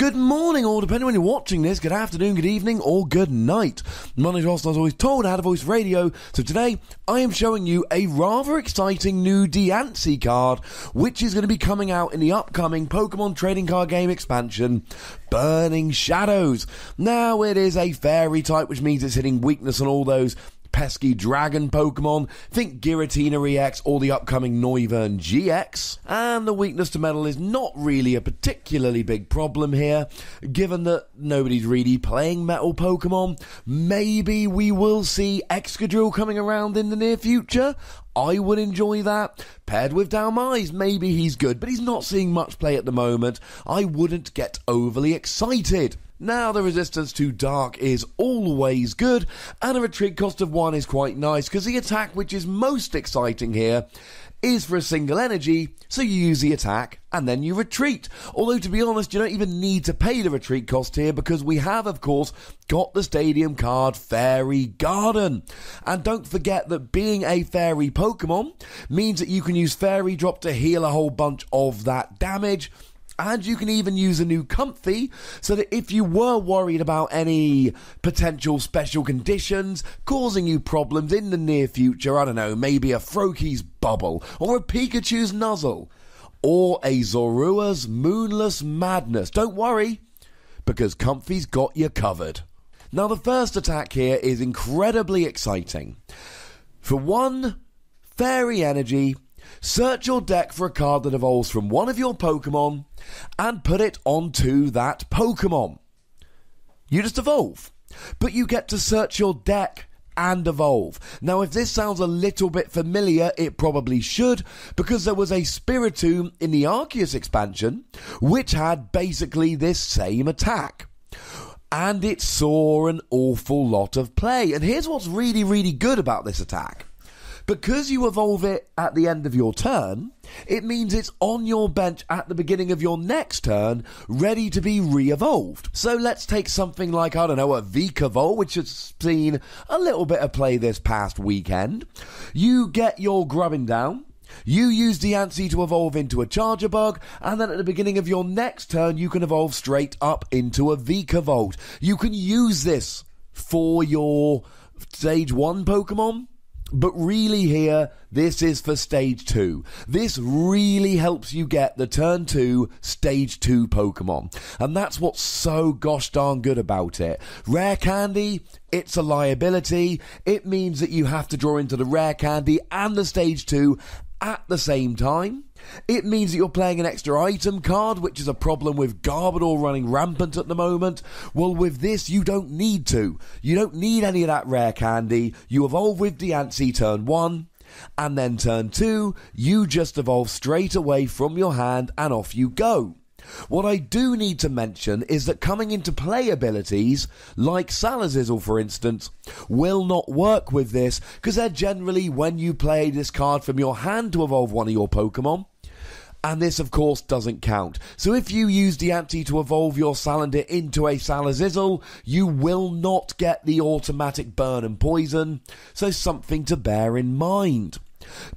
Good morning, or depending when you're watching this, good afternoon, good evening, or good night. My name is Ross, and I was always told how to voice radio, so today I am showing you a rather exciting new Diancie card, which is going to be coming out in the upcoming Pokémon trading card game expansion, Burning Shadows. Now, it is a fairy type, which means it's hitting weakness on all those pesky dragon Pokemon. Think Giratina EX or the upcoming Noivern GX. And the weakness to metal is not really a particularly big problem here, given that nobody's really playing metal Pokemon. Maybe we will see Excadrill coming around in the near future. I would enjoy that. Paired with Dalmais, maybe he's good, but he's not seeing much play at the moment. I wouldn't get overly excited. Now, the resistance to Dark is always good, and a retreat cost of 1 is quite nice, because the attack which is most exciting here is for a single energy, so you use the attack and then you retreat. Although, to be honest, you don't even need to pay the retreat cost here, because we have, of course, got the stadium card Fairy Garden. And don't forget that being a fairy Pokemon means that you can use Fairy Drop to heal a whole bunch of that damage. And you can even use a new Comfy, so that if you were worried about any potential special conditions causing you problems in the near future, I don't know, maybe a Froakie's Bubble, or a Pikachu's Nuzzle, or a Zorua's Moonless Madness, don't worry, because Comfy's got you covered. Now, the first attack here is incredibly exciting. For 1 Fairy Energy, search your deck for a card that evolves from one of your Pokemon and put it onto that Pokemon. You just evolve, but you get to search your deck and evolve. Now, if this sounds a little bit familiar, it probably should, because there was a Spiritomb in the Arceus expansion which had basically this same attack. And it saw an awful lot of play. And here's what's really, really good about this attack. Because you evolve it at the end of your turn, it means it's on your bench at the beginning of your next turn, ready to be re-evolved. So let's take something like, I don't know, a Vikavolt, which has seen a little bit of play this past weekend. You get your Grubbin down, you use Diancie to evolve into a Charger Bug, and then at the beginning of your next turn, you can evolve straight up into a Vikavolt. You can use this for your Stage 1 Pokemon. But really here, this is for Stage 2. This really helps you get the Turn 2 Stage 2 Pokemon. And that's what's so gosh darn good about it. Rare Candy, it's a liability. It means that you have to draw into the Rare Candy and the Stage 2 at the same time. It means that you're playing an extra item card, which is a problem with Garbodor running rampant at the moment. Well, with this, you don't need to. You don't need any of that Rare Candy. You evolve with Diancie turn 1, and then turn 2, you just evolve straight away from your hand, and off you go. What I do need to mention is that coming into play abilities, like Salazzle for instance, will not work with this, because they're generally when you play this card from your hand to evolve one of your Pokemon. And this, of course, doesn't count. So if you use Diancie to evolve your Salandit into a Salazzle, you will not get the automatic burn and poison, so something to bear in mind.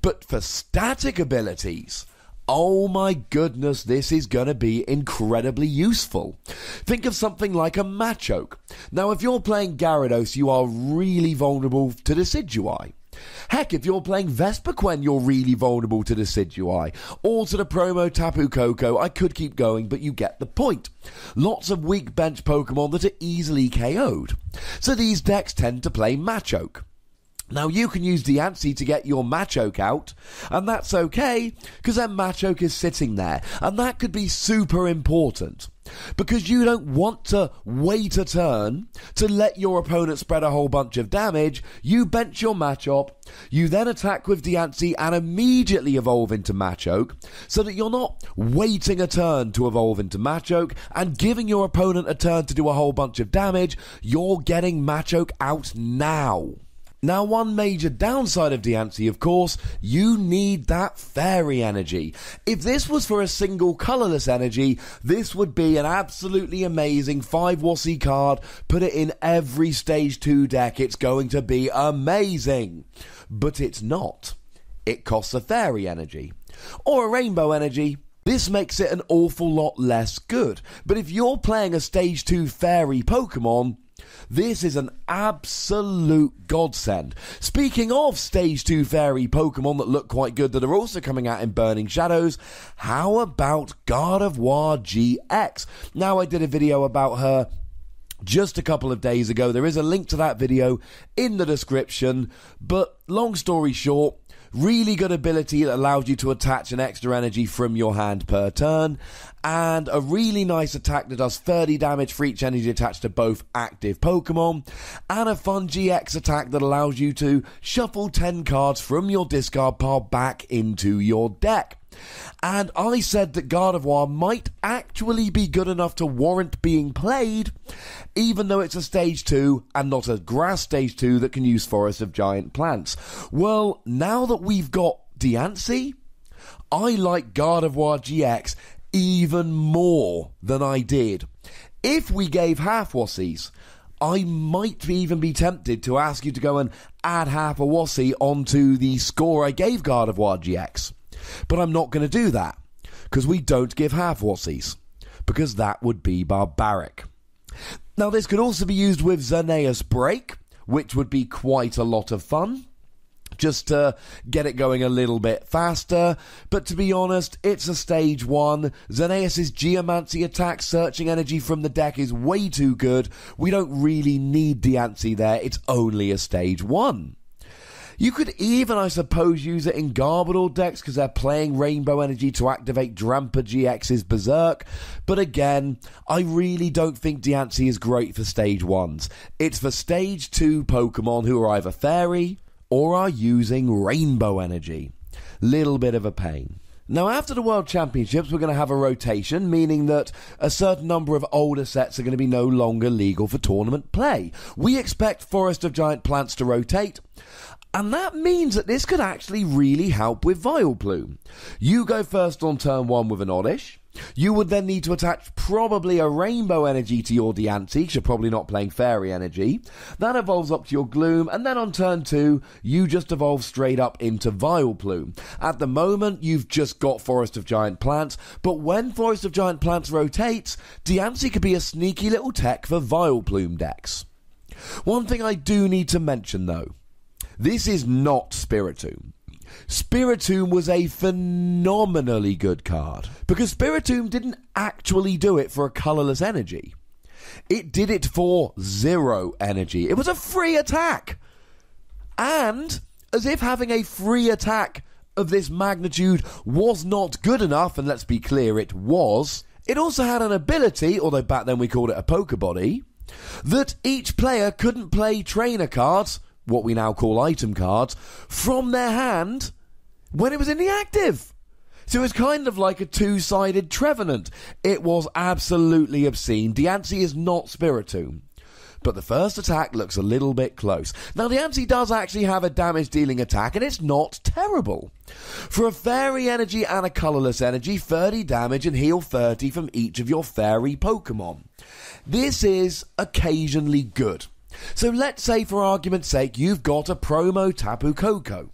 But for static abilities, oh my goodness, this is going to be incredibly useful. Think of something like a Machoke. Now, if you're playing Gyarados, you are really vulnerable to Decidueye. Heck, if you're playing Vespiquen, you're really vulnerable to Decidueye. Or to the promo Tapu Koko. I could keep going, but you get the point. Lots of weak bench Pokemon that are easily KO'd. So these decks tend to play Machoke. Now, you can use Diancie to get your Machoke out, and that's okay, because then Machoke is sitting there, and that could be super important. Because you don't want to wait a turn to let your opponent spread a whole bunch of damage. You bench your Machop, you then attack with Diancie and immediately evolve into Machoke, so that you're not waiting a turn to evolve into Machoke and giving your opponent a turn to do a whole bunch of damage. You're getting Machoke out now. Now, one major downside of Diancie, of course, you need that fairy energy. If this was for a single colourless energy, this would be an absolutely amazing 5 Wossie card. Put it in every Stage 2 deck, it's going to be amazing. But it's not. It costs a fairy energy. Or a rainbow energy, This makes it an awful lot less good. But if you're playing a Stage 2 Fairy Pokemon, this is an absolute godsend. Speaking of Stage 2 Fairy Pokemon that look quite good that are also coming out in Burning Shadows, how about Gardevoir GX? Now, I did a video about her just a couple of days ago. There is a link to that video in the description, but long story short, really good ability that allows you to attach an extra energy from your hand per turn, and a really nice attack that does 30 damage for each energy attached to both active Pokemon, and a fun GX attack that allows you to shuffle 10 cards from your discard pile back into your deck. And I said that Gardevoir might actually be good enough to warrant being played, even though it's a Stage 2 and not a Grass Stage 2 that can use Forest of Giant Plants. Well, now that we've got Diancie, I like Gardevoir GX even more than I did. If we gave half Wassies, I might even be tempted to ask you to go and add half a Wassie onto the score I gave Gardevoir GX. But I'm not going to do that, because we don't give half Wassies, because that would be barbaric. Now, this could also be used with Xerneas Break, which would be quite a lot of fun, just to get it going a little bit faster. But to be honest, it's a Stage 1. Xerneas' Geomancy attack, searching energy from the deck, is way too good. We don't really need Diancie there. It's only a Stage 1. You could even, I suppose, use it in Garbodor decks because they're playing Rainbow Energy to activate Drampa GX's Berserk. But again, I really don't think Diancie is great for Stage 1s. It's for Stage 2 Pokemon who are either Fairy or are using Rainbow Energy. Little bit of a pain. Now, after the World Championships, we're going to have a rotation, meaning that a certain number of older sets are going to be no longer legal for tournament play. We expect Forest of Giant Plants to rotate, and that means that this could actually really help with Vileplume. You go first on turn 1 with an Oddish. You would then need to attach probably a Rainbow Energy to your Diancie, because you're probably not playing Fairy Energy. That evolves up to your Gloom, and then on turn 2, you just evolve straight up into Vileplume. At the moment, you've just got Forest of Giant Plants, but when Forest of Giant Plants rotates, Diancie could be a sneaky little tech for Vileplume decks. One thing I do need to mention, though. This is not Spiritomb. Spiritomb was a phenomenally good card, because Spiritomb didn't actually do it for a colourless energy. It did it for 0 energy. It was a free attack. And, as if having a free attack of this magnitude was not good enough, and let's be clear, it was, it also had an ability, although back then we called it a Pokebody, that each player couldn't play trainer cards, what we now call item cards, from their hand when it was in the active. So it was kind of like a two-sided Trevenant. It was absolutely obscene. Diancie is not Spiritomb, but the first attack looks a little bit close. Now, Diancie does actually have a damage-dealing attack, and it's not terrible. For a Fairy Energy and a Colourless Energy, 30 damage and heal 30 from each of your Fairy Pokemon. This is occasionally good. So let's say, for argument's sake, you've got a promo Tapu Koko.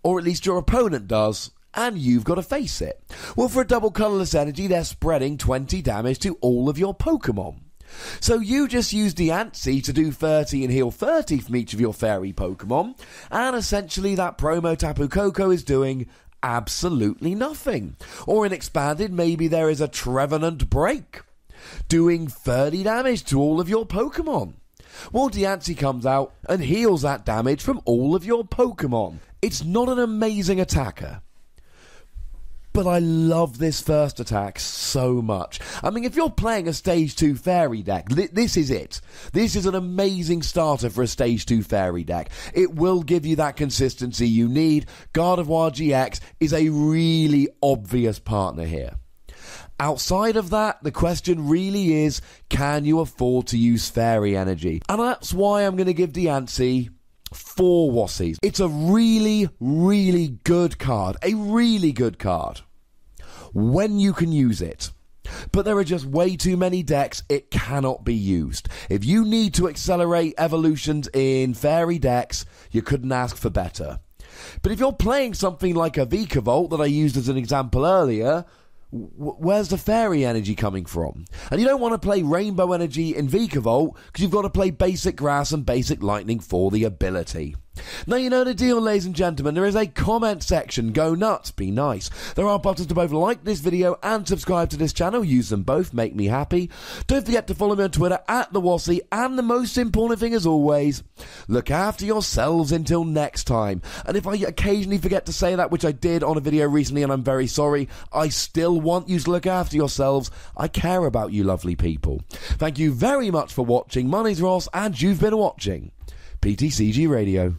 Or at least your opponent does, and you've got to face it. Well, for a double colourless energy, they're spreading 20 damage to all of your Pokemon. So you just use Diancie to do 30 and heal 30 from each of your Fairy Pokemon, and essentially that promo Tapu Koko is doing absolutely nothing. Or in Expanded, maybe there is a Trevenant Break, doing 30 damage to all of your Pokemon. Well, Diancie comes out and heals that damage from all of your Pokemon. It's not an amazing attacker, but I love this first attack so much. I mean, if you're playing a Stage 2 Fairy deck, this is it. This is an amazing starter for a Stage 2 Fairy deck. It will give you that consistency you need. Gardevoir GX is a really obvious partner here. Outside of that, the question really is, can you afford to use Fairy Energy? And that's why I'm going to give Diancie 4 Wassies. It's a really, really good card. A really good card. When you can use it. But there are just way too many decks it cannot be used. If you need to accelerate evolutions in Fairy decks, you couldn't ask for better. But if you're playing something like a Vikavolt that I used as an example earlier, where's the fairy energy coming from? And you don't want to play rainbow energy in Vikavolt because you've got to play basic grass and basic lightning for the ability. Now you know the deal, ladies and gentlemen. There is a comment section. Go nuts, be nice. There are buttons to both like this video and subscribe to this channel. Use them both, make me happy. Don't forget to follow me on Twitter @TheWassy, and the most important thing as always, look after yourselves until next time. And if I occasionally forget to say that, which I did on a video recently and I'm very sorry, I still want you to look after yourselves. I care about you lovely people. Thank you very much for watching. My name's Ross and you've been watching PTCG Radio.